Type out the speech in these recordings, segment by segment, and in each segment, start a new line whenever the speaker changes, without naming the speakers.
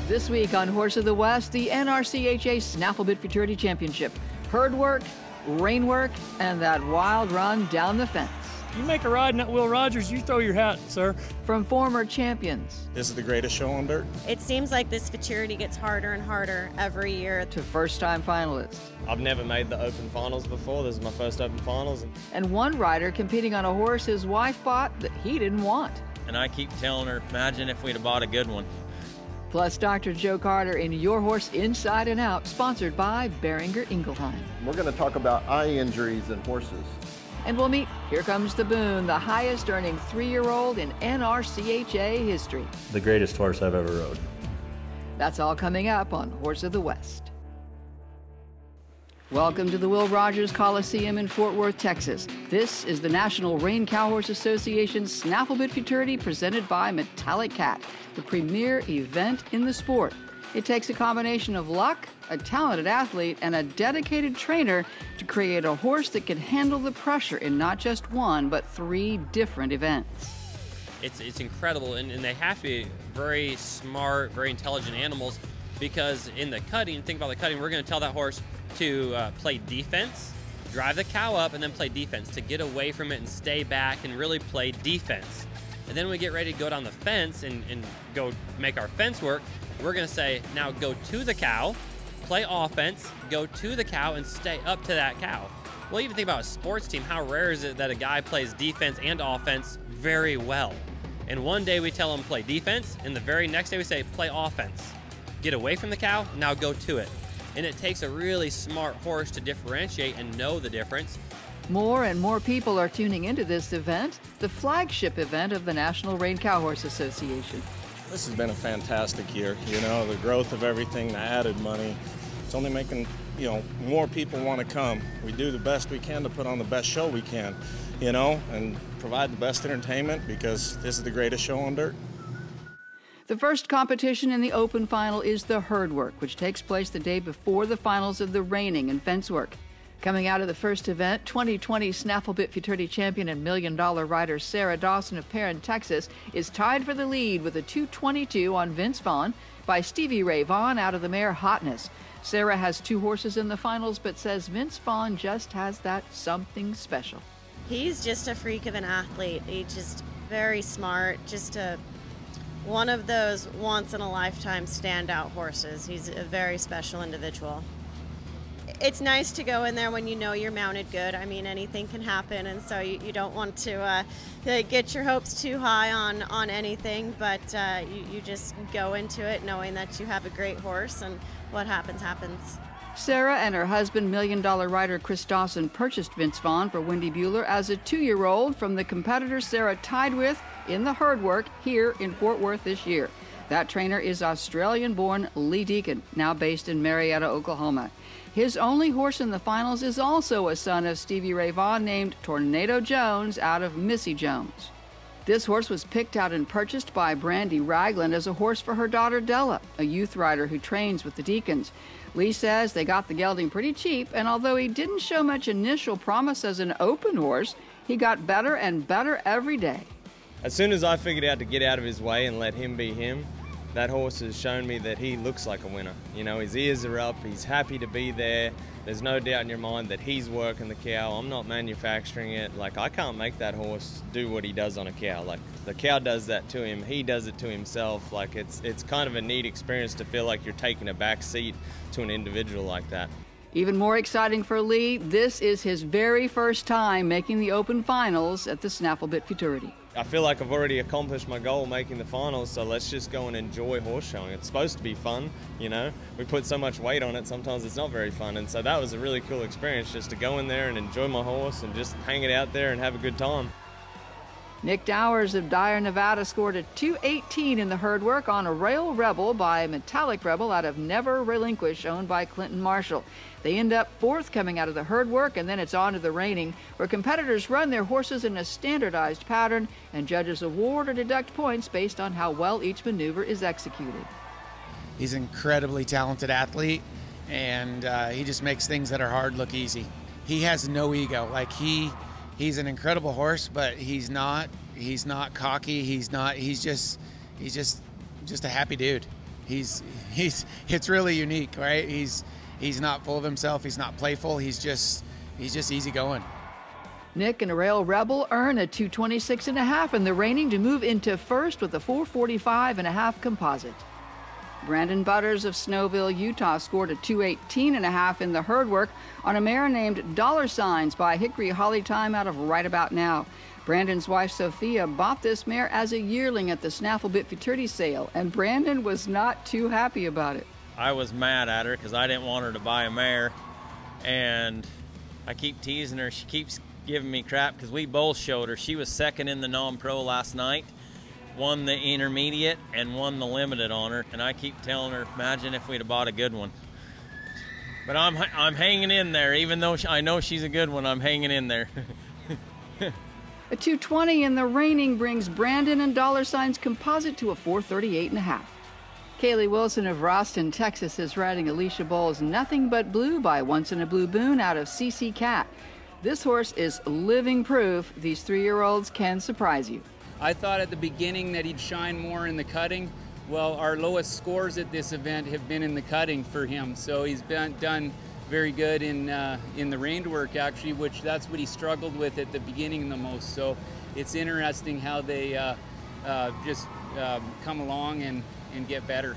This week on Horse of the West, the NRCHA Snafflebit Futurity Championship. Herd work, rein work, and that wild run down the fence.
You make a ride in that Will Rogers, you throw your hat, sir.
From former champions.
This is the greatest show on dirt.
It seems like this futurity gets harder and harder every year.
To first-time finalists.
I've never made the open finals before. This is my first open finals.
And one rider competing on a horse his wife bought that he didn't want.
And I keep telling her, imagine if we'd have bought a good one.
Plus, Dr. Joe Carter in Your Horse Inside and Out, sponsored by Beringer Ingelheim.
We're going to talk about eye injuries in horses.
And we'll meet Here Comes the Boone, the highest earning 3-year-old in NRCHA history.
The greatest horse I've ever rode.
That's all coming up on Horse of the West. Welcome to the Will Rogers Coliseum in Fort Worth, Texas. This is the National Rein Cowhorse Association's Snafflebit Futurity presented by Metallic Cat, the premier event in the sport. It takes a combination of luck, a talented athlete, and a dedicated trainer to create a horse that can handle the pressure in not just one, but 3 different events.
It's incredible, and they have to be very smart, very intelligent animals, because in the cutting, think about the cutting, we're going to tell that horse to play defense, drive the cow up, and then play defense, to get away from it and stay back and really play defense. And then when we get ready to go down the fence and go make our fence work, we're going to say, now go to the cow, play offense, go to the cow, and stay up to that cow. Well, even think about a sports team. How rare is it that a guy plays defense and offense very well? And one day we tell him play defense, and the very next day we say play offense. Get away from the cow, now go to it. And it takes a really smart horse to differentiate and know the difference.
More and more people are tuning into this event, the flagship event of the National Rein Cowhorse Association.
This has been a fantastic year. You know, the growth of everything, the added money. It's only making, more people want to come. We do the best we can to put on the best show we can, and provide the best entertainment because this is the greatest show on dirt.
The first competition in the open final is the herd work, which takes place the day before the finals of the reining and fence work. Coming out of the first event, 2020 Snafflebit Futurity champion and $1 million rider Sarah Dawson of Perrin, Texas, is tied for the lead with a 2:22 on Vince Vaughn by Stevie Ray Vaughan out of the mare Hotw. Sarah has 2 horses in the finals, but says Vince Vaughn just has that something special.
He's just a freak of an athlete. He's just very smart, just one of those once-in-a-lifetime standout horses. He's a very special individual. It's nice to go in there when you know you're mounted good. I mean, anything can happen, and so you don't want to get your hopes too high on anything, but you just go into it knowing that you have a great horse, and what happens, happens.
Sarah and her husband, $1 million rider Chris Dawson, purchased Vince Vaughn for Wendy Bueller as a 2-year-old from the competitor Sarah tied with in the herd work here in Fort Worth this year. That trainer is Australian-born Lee Deacon, now based in Marietta, Oklahoma. His only horse in the finals is also a son of Stevie Ray Vaughan named Tornado Jones out of Missy Jones. This horse was picked out and purchased by Brandy Ragland as a horse for her daughter Della, a youth rider who trains with the Deacons. Lee says they got the gelding pretty cheap, and although he didn't show much initial promise as an open horse, he got better and better every day.
As soon as I figured out to get out of his way and let him be him, that horse has shown me that he looks like a winner. His ears are up, he's happy to be there. There's no doubt in your mind that he's working the cow. I'm not manufacturing it. I can't make that horse do what he does on a cow. The cow does that to him, he does it to himself. It's kind of a neat experience to feel like you're taking a back seat to an individual like that.
Even more exciting for Lee, this is his very first time making the open finals at the Snafflebit Futurity.
I feel like I've already accomplished my goal making the finals, so let's just go and enjoy horse showing. It's supposed to be fun, We put so much weight on it, sometimes it's not very fun, and so that was a really cool experience, just to go in there and enjoy my horse and just hang it out there and have a good time.
Nick Dowers of Dyer, Nevada scored a 2:18 in the herd work on a Rail Rebel by Metallic Rebel out of Never Relinquish, owned by Clinton Marshall. They end up 4th coming out of the herd work, and then it's on to the reining, where competitors run their horses in a standardized pattern, and judges award or deduct points based on how well each maneuver is executed.
He's an incredibly talented athlete, and he just makes things that are hard look easy. He has no ego. He's an incredible horse, but he's not cocky. He's just a happy dude. it's really unique, right? He's not full of himself. He's not playful. He's just easygoing.
Nick and Rail Rebel earn a 226.5 in the reining to move into first with a 445.5 composite. Brandon Butters of Snowville, Utah scored a 218.5 in the herd work on a mare named Dollar Signs by Hickory Holly Time out of Right About Now. Brandon's wife Sophia bought this mare as a yearling at the Snaffle Bit Futurity sale, and Brandon was not too happy about it.
I was mad at her because I didn't want her to buy a mare, and I keep teasing her. She keeps giving me crap because we both showed her. She was second in the non-pro last night, won the intermediate and won the limited on her, and I keep telling her, imagine if we'd have bought a good one. But I'm hanging in there, even though I know she's a good one. I'm hanging in there.
A 220 in the reining brings Brandon and Dollar Signs composite to a 438.5. Kaylee Wilson of Roston, Texas is riding Alicia Bowles' Nothing But Blue by Once in a Blue Boon out of CC Cat. This horse is living proof these 3-year-olds can surprise you.
I thought at the beginning that he'd shine more in the cutting. Well, our lowest scores at this event have been in the cutting for him, so he's done very good in the reined work, actually, which that's what he struggled with at the beginning the most. So it's interesting how they just come along and get better.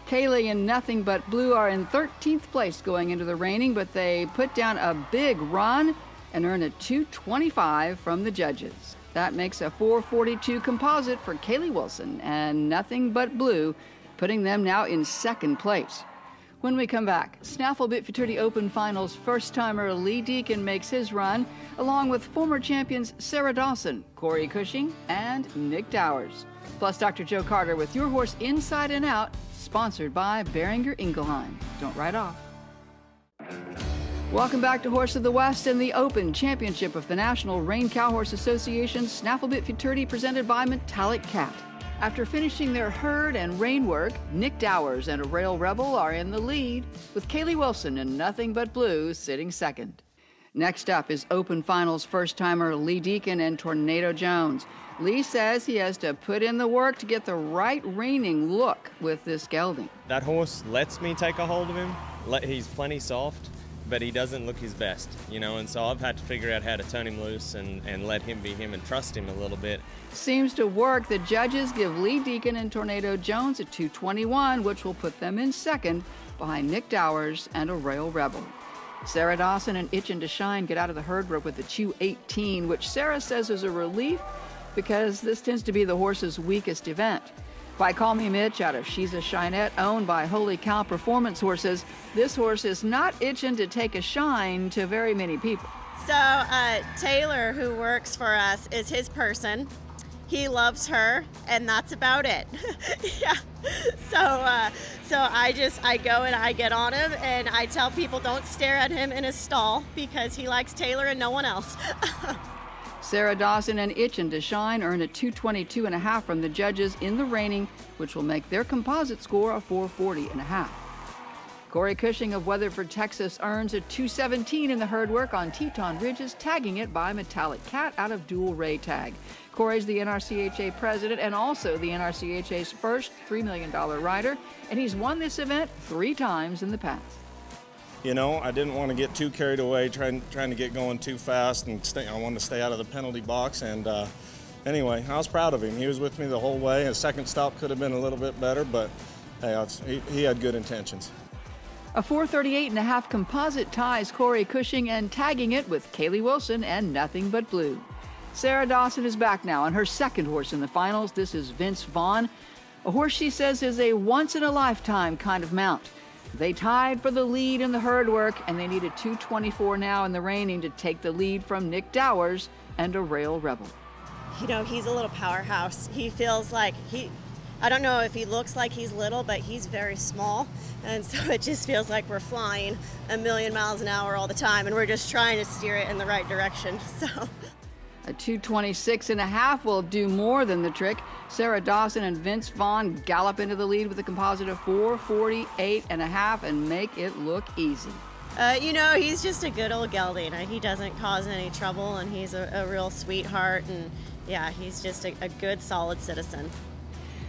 Kaylee and Nothing But Blue are in 13th place going into the reining, but they put down a big run and earn a 225 from the judges. That makes a 442 composite for Kaylee Wilson and Nothing But Blue, putting them now in 2nd place. When we come back, Snaffle Bit Futurity Open Finals first-timer Lee Deacon makes his run, along with former champions Sarah Dawson, Corey Cushing, and Nick Dowers. Plus Dr. Joe Carter with Your Horse Inside and Out, sponsored by Behringer Ingelheim. Don't write off. Welcome back to Horse of the West and the Open Championship of the National Rein Cowhorse Association's Snaffle Bit Futurity presented by Metallic Cat. After finishing their herd and rein work, Nick Dowers and a Rail Rebel are in the lead, with Kaylee Wilson and Nothing But Blue sitting second. Next up is Open Finals first-timer Lee Deacon and Tornado Jones. Lee says he has to put in the work to get the right reining look with this gelding.
That horse lets me take a hold of him. He's plenty soft, but he doesn't look his best, you know, and so I've had to figure out how to turn him loose and let him be him and trust him a little bit.
Seems to work. The judges give Lee Deacon and Tornado Jones a 221, which will put them in 2nd behind Nick Dowers and a Rail Rebel. Sarah Dawson and Itchin' to Shine get out of the herd work with a 218, which Sarah says is a relief because this tends to be the horse's weakest event. By Call Me Mitch out of She's a Shinette, owned by Holy Cow Performance Horses, this horse is not itching to take a shine to very many people.
So Taylor, who works for us, is his person. He loves her, and that's about it. Yeah. So I go and I get on him, and I tell people don't stare at him in his stall because he likes Taylor and no one else.
Sarah Dawson and Itchin' to Shine earn a 222.5 from the judges in the reining, which will make their composite score a 440.5. Corey Cushing of Weatherford, Texas earns a 217 in the herd work on Teton Ridges, tagging it by Metallic Cat out of Dual Ray Tag. Corey's the NRCHA president and also the NRCHA's first $3 million rider, and he's won this event 3 times in the past.
You know, I didn't want to get too carried away trying to get going too fast, and I wanted to stay out of the penalty box. And anyway, I was proud of him. He was with me the whole way. His second stop could have been a little bit better, but hey, he had good intentions.
A 438.5 composite ties Corey Cushing and tagging it with Kaylee Wilson and Nothing But Blue. Sarah Dawson is back now on her 2nd horse in the finals. This is Vince Vaughn, a horse she says is a once-in-a-lifetime kind of mount. They tied for the lead in the herd work, and they need a 224 now in the reining to take the lead from Nick Dowers and a Rail Rebel.
You know, he's a little powerhouse. He feels like I don't know if he looks like he's little, but he's very small. And so it just feels like we're flying a million miles an hour all the time, and we're just trying to steer it in the right direction. So
a 226.5 will do more than the trick. Sarah Dawson and Vince Vaughn gallop into the lead with a composite of 448.5 and make it look easy.
You know, he's just a good old gelding. He doesn't cause any trouble, and he's a real sweetheart. And yeah, he's just a good, solid citizen.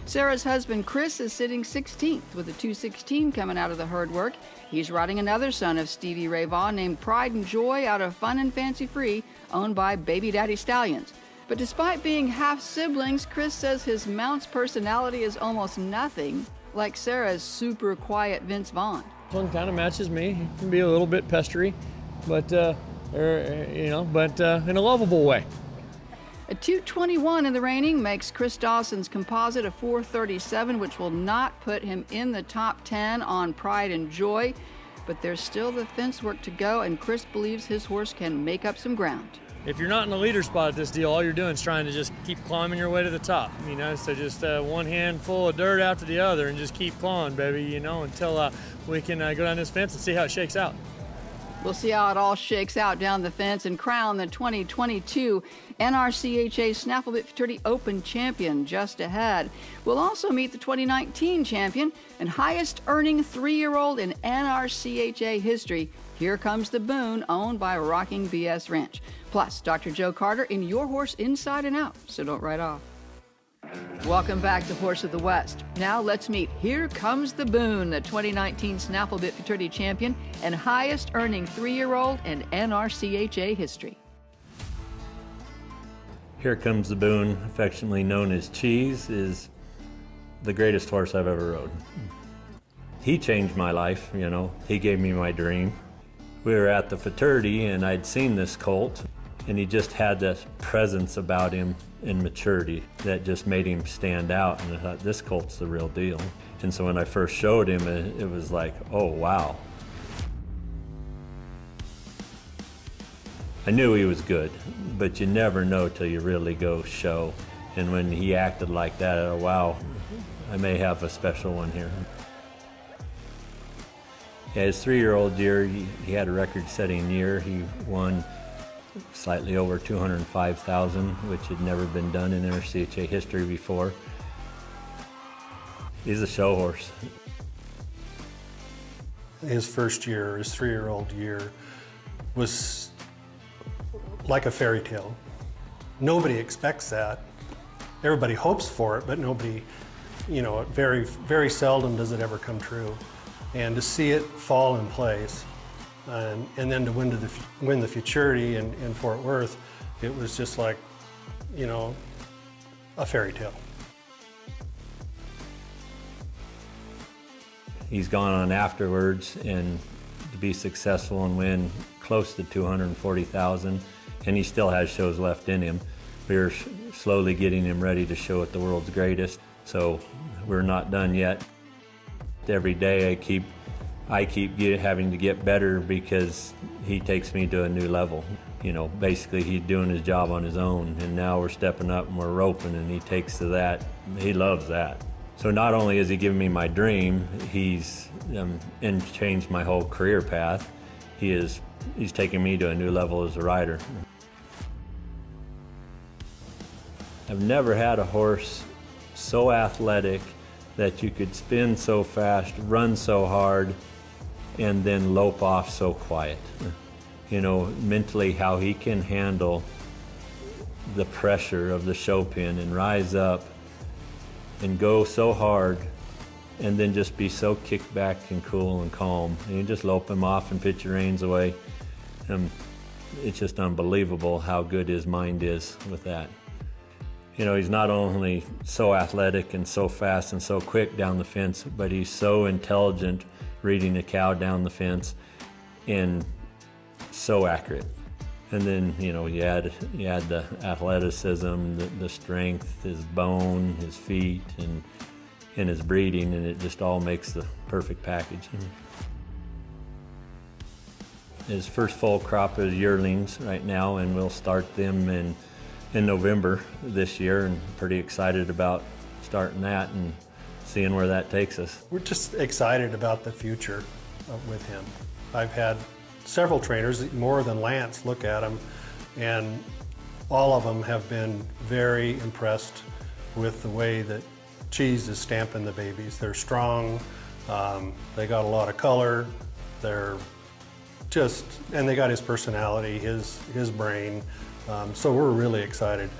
Sarah's husband, Chris, is sitting 16th with a 216 coming out of the herd work. He's riding another son of Stevie Ray Vaughan named Pride and Joy out of Fun and Fancy Free, owned by Baby Daddy Stallions. But despite being half siblings, Chris says his mount's personality is almost nothing like Sarah's super quiet Vince Vaughn.
This one kind of matches me. He can be a little bit pestery, but in a lovable way.
A 221 in the reining makes Chris Dawson's composite a 437, which will not put him in the top 10 on Pride and Joy. But there's still the fence work to go, and Chris believes his horse can make up some ground.
If you're not in the leader spot at this deal, all you're doing is trying to just keep climbing your way to the top. So just one handful of dirt after the other and just keep clawing, baby, until we can go down this fence and see how it shakes out.
We'll see how it all shakes out down the fence and crown the 2022 NRCHA Snaffle Bit Futurity Open champion just ahead. We'll also meet the 2019 champion and highest earning 3-year-old in NRCHA history. Here Comes the Boon, owned by Rocking BS Ranch. Plus, Dr. Joe Carter in Your Horse Inside and Out, so don't write off. Welcome back to Horse of the West. Now let's meet Here Comes the Boon, the 2019 Snaffle Bit Futurity champion and highest earning 3-year-old in NRCHA history.
Here Comes the Boon, affectionately known as Cheese, is the greatest horse I've ever rode. He changed my life, he gave me my dream. We were at the futurity and I'd seen this colt, and he just had this presence about him in maturity that just made him stand out, and I thought, this colt's the real deal. And so when I first showed him, it was like, oh wow. I knew he was good, but you never know till you really go show. And when he acted like that, oh wow, I may have a special one here. Yeah, his 3-year-old year, he had a record-setting year. He won slightly over 205,000, which had never been done in NRCHA history before. He's a show horse.
His first year, his 3-year-old year, was like a fairy tale. Nobody expects that. Everybody hopes for it, but nobody, very, very seldom does it ever come true. And to see it fall in place, and then to win the futurity in Fort Worth, it was just like, a fairy tale.
He's gone on afterwards and to be successful and win close to 240,000, and he still has shows left in him. We're slowly getting him ready to show at the world's greatest, so we're not done yet. Every day I keep having to get better because he takes me to a new level. Basically he's doing his job on his own, and now we're stepping up and we're roping, and he takes to that. He loves that. So not only has he given me my dream, he's and changed my whole career path, he's taken me to a new level as a rider. I've never had a horse so athletic that you could spin so fast, run so hard, and then lope off so quiet. Mentally how he can handle the pressure of the show pin and rise up and go so hard and then just be so kicked back and cool and calm. And you just lope him off and pitch your reins away. It's just unbelievable how good his mind is with that. He's not only so athletic and so fast and so quick down the fence, but he's so intelligent reading a cow down the fence and so accurate. And then, you add the athleticism, the strength, his bone, his feet, and his breeding, and it just all makes the perfect package. His first full crop is yearlings right now, and we'll start them in November this year, and pretty excited about starting that and seeing where that takes us.
We're just excited about the future with him. I've had several trainers, more than Lance, look at him, and all of them have been very impressed with the way that Cheese is stamping the babies. They're strong, they got a lot of color, and they got his personality, his brain. So we're really excited.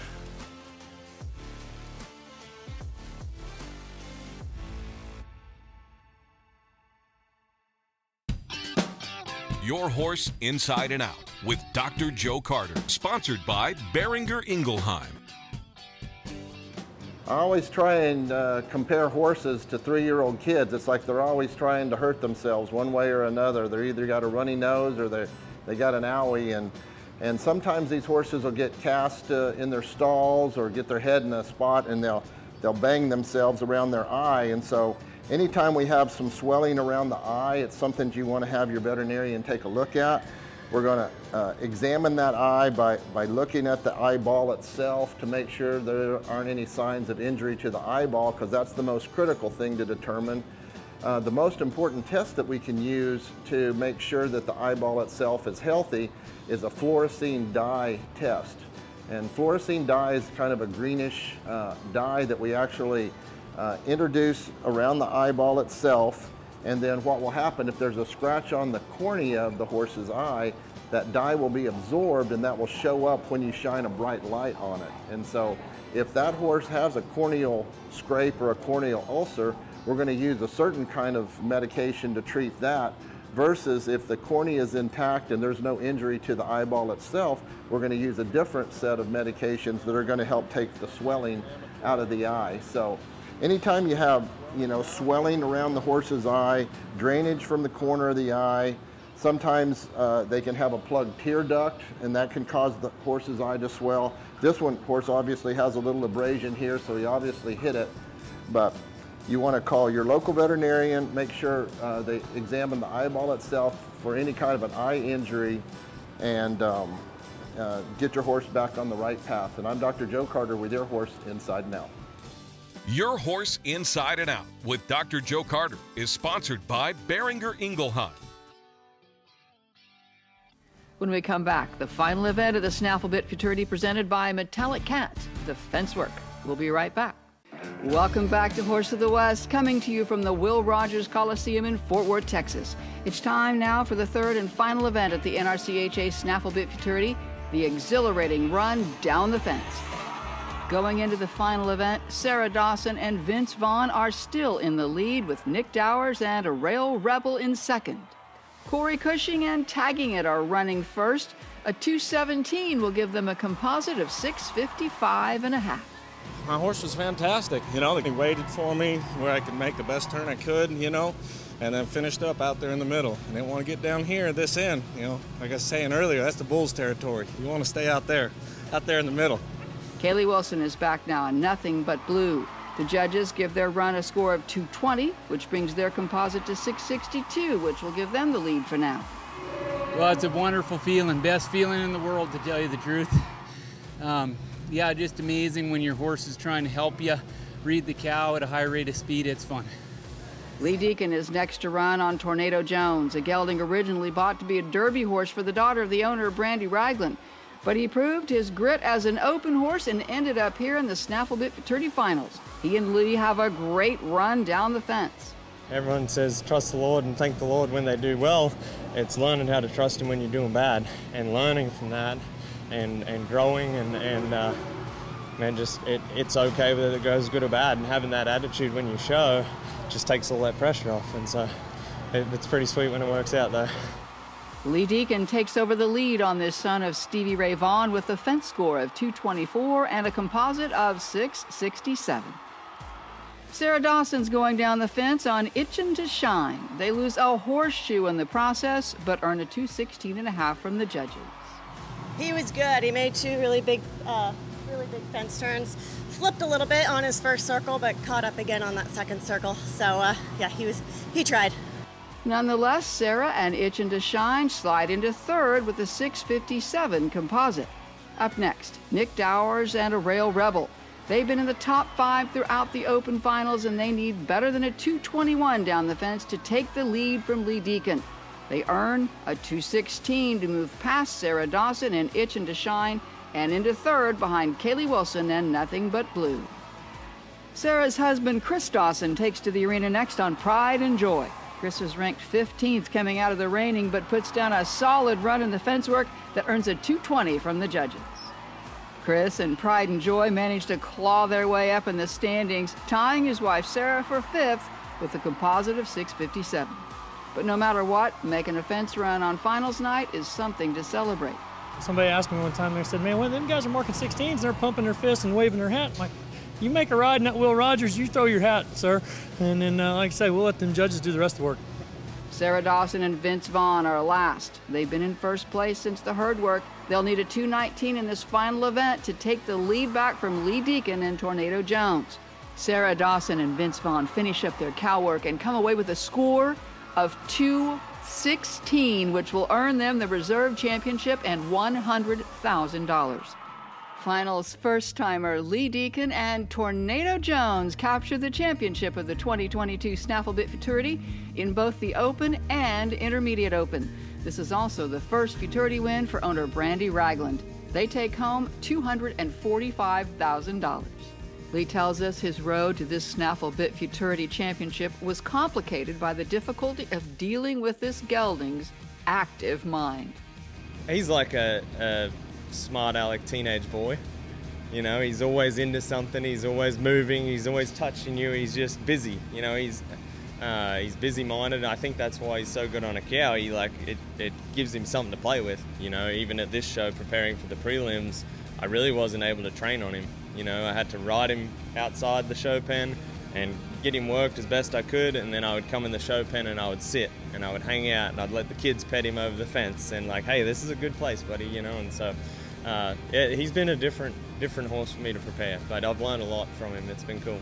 Your Horse Inside and Out with Dr. Joe Carter, sponsored by Behringer Ingelheim.
I always try and compare horses to 3-year-old kids. It's like they're always trying to hurt themselves one way or another. They're either got a runny nose or they got an owie, and sometimes these horses will get cast in their stalls or get their head in a spot, and they'll bang themselves around their eye. And so anytime we have some swelling around the eye, it's something you want to have your veterinarian take a look at. We're going to examine that eye by looking at the eyeball itself to make sure there aren't any signs of injury to the eyeball, because that's the most critical thing to determine. The most important test that we can use to make sure that the eyeball itself is healthy is a fluorescein dye test. And fluorescein dye is kind of a greenish dye that we actually introduce around the eyeball itself. And then what will happen if there's a scratch on the cornea of the horse's eye, that dye will be absorbed and that will show up when you shine a bright light on it. And so if that horse has a corneal scrape or a corneal ulcer, we're going to use a certain kind of medication to treat that, versus if the cornea is intact and there's no injury to the eyeball itself, we're going to use a different set of medications that are going to help take the swelling out of the eye. So anytime you have, swelling around the horse's eye, drainage from the corner of the eye, sometimes they can have a plugged tear duct, and that can cause the horse's eye to swell. This horse obviously has a little abrasion here, so he obviously hit it. But you want to call your local veterinarian, make sure they examine the eyeball itself for any kind of an eye injury, and get your horse back on the right path. And I'm Dr. Joe Carter with Your Horse Inside and Out.
Your Horse Inside and Out with Dr. Joe Carter is sponsored by Behringer Ingelheim.
When we come back, the final event of the Snaffle Bit Futurity presented by Metallic Cat, the fence work. We'll be right back. Welcome back to Horse of the West, coming to you from the Will Rogers Coliseum in Fort Worth, Texas. It's time now for the third and final event at the NRCHA Snaffle Bit Futurity, the exhilarating run down the fence. Going into the final event, Sarah Dawson and Vince Vaughn are still in the lead, with Nick Dowers and a Rail Rebel in second. Corey Cushing and Tagging It are running first. A 2:17 will give them a composite of 6:55.5.
My horse was fantastic. They waited for me where I could make the best turn I could, and then finished up out there in the middle. I didn't want to get down here at this end. Like I was saying earlier, that's the bull's territory. You want to stay out there in the middle.
Kaylee Wilson is back now on Nothing But Blue. The judges give their run a score of 220, which brings their composite to 662, which will give them the lead for now.
Well, it's a wonderful feeling, best feeling in the world, to tell you the truth. Yeah, just amazing when your horse is trying to help you read the cow at a high rate of speed. It's fun.
Lee Deacon is next to run on Tornado Jones, a gelding originally bought to be a Derby horse for the daughter of the owner, Brandy Ragland. But he proved his grit as an open horse and ended up here in the Snaffle Bit Futurity Finals. He and Lee have a great run down the fence.
Everyone says trust the Lord and thank the Lord when they do well. It's learning how to trust Him when you're doing bad, and learning from that, and growing, it's okay whether it goes good or bad, and having that attitude when you show just takes all that pressure off. And so it's pretty sweet when it works out, though.
Lee Deacon takes over the lead on this son of Stevie Ray Vaughan with a fence score of 224 and a composite of 667. Sarah Dawson's going down the fence on Itchin' to Shine. They lose a horseshoe in the process, but earn a 216.5 from the judges.
He was good. He made two really big fence turns. Slipped a little bit on his first circle, but caught up again on that second circle. So yeah, he tried.
Nonetheless, Sarah and Itchin' to Shine slide into third with a 657 composite. Up next, Nick Dowers and a Rail Rebel. They've been in the top 5 throughout the Open Finals, and they need better than a 221 down the fence to take the lead from Lee Deacon. They earn a 216 to move past Sarah Dawson and Itchin' to Shine and into third behind Kaylee Wilson and Nothing But Blue. Sarah's husband, Chris Dawson, takes to the arena next on Pride and Joy. Chris is ranked 15th coming out of the reining, but puts down a solid run in the fence work that earns a 220 from the judges. Chris and Pride and Joy managed to claw their way up in the standings, tying his wife Sarah for 5th with a composite of 657. But no matter what, making a fence run on finals night is something to celebrate.
Somebody asked me one time, they said, man, when them guys are marking 16s, they're pumping their fists and waving their hat. I'm like, you make a ride, not Will Rogers, you throw your hat, sir. And then, like I say, we'll let them judges do the rest of the work.
Sarah Dawson and Vince Vaughn are last. They've been in first place since the herd work. They'll need a 2:19 in this final event to take the lead back from Lee Deacon and Tornado Jones. Sarah Dawson and Vince Vaughn finish up their cow work and come away with a score of 2:16, which will earn them the reserve championship and $100,000. Finals first-timer Lee Deacon and Tornado Jones capture the championship of the 2022 Snaffle Bit Futurity in both the Open and Intermediate Open. This is also the first Futurity win for owner Brandy Ragland. They take home $245,000. Lee tells us his road to this Snaffle Bit Futurity Championship was complicated by the difficulty of dealing with this gelding's active mind.
He's like a smart aleck teenage boy. You know, he's always into something, he's always moving, he's always touching you, he's just busy. You know, he's busy-minded, and I think that's why he's so good on a cow. It gives him something to play with. You know, even at this show, preparing for the prelims, I really wasn't able to train on him. You know, I had to ride him outside the show pen and get him worked as best I could, and then I would come in the show pen and I would sit and I would hang out and I'd let the kids pet him over the fence and like, hey, this is a good place, buddy, you know. And so yeah, he's been a different horse for me to prepare, but I've learned a lot from him. It's been cool.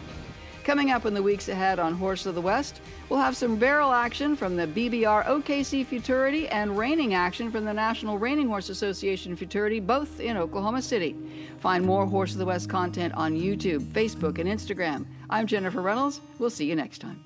Coming up in the weeks ahead on Horse of the West, we'll have some barrel action from the BBR OKC Futurity and reining action from the National Reining Horse Association Futurity, both in Oklahoma City. Find more Horse of the West content on YouTube, Facebook, and Instagram. I'm Jennifer Reynolds. We'll see you next time.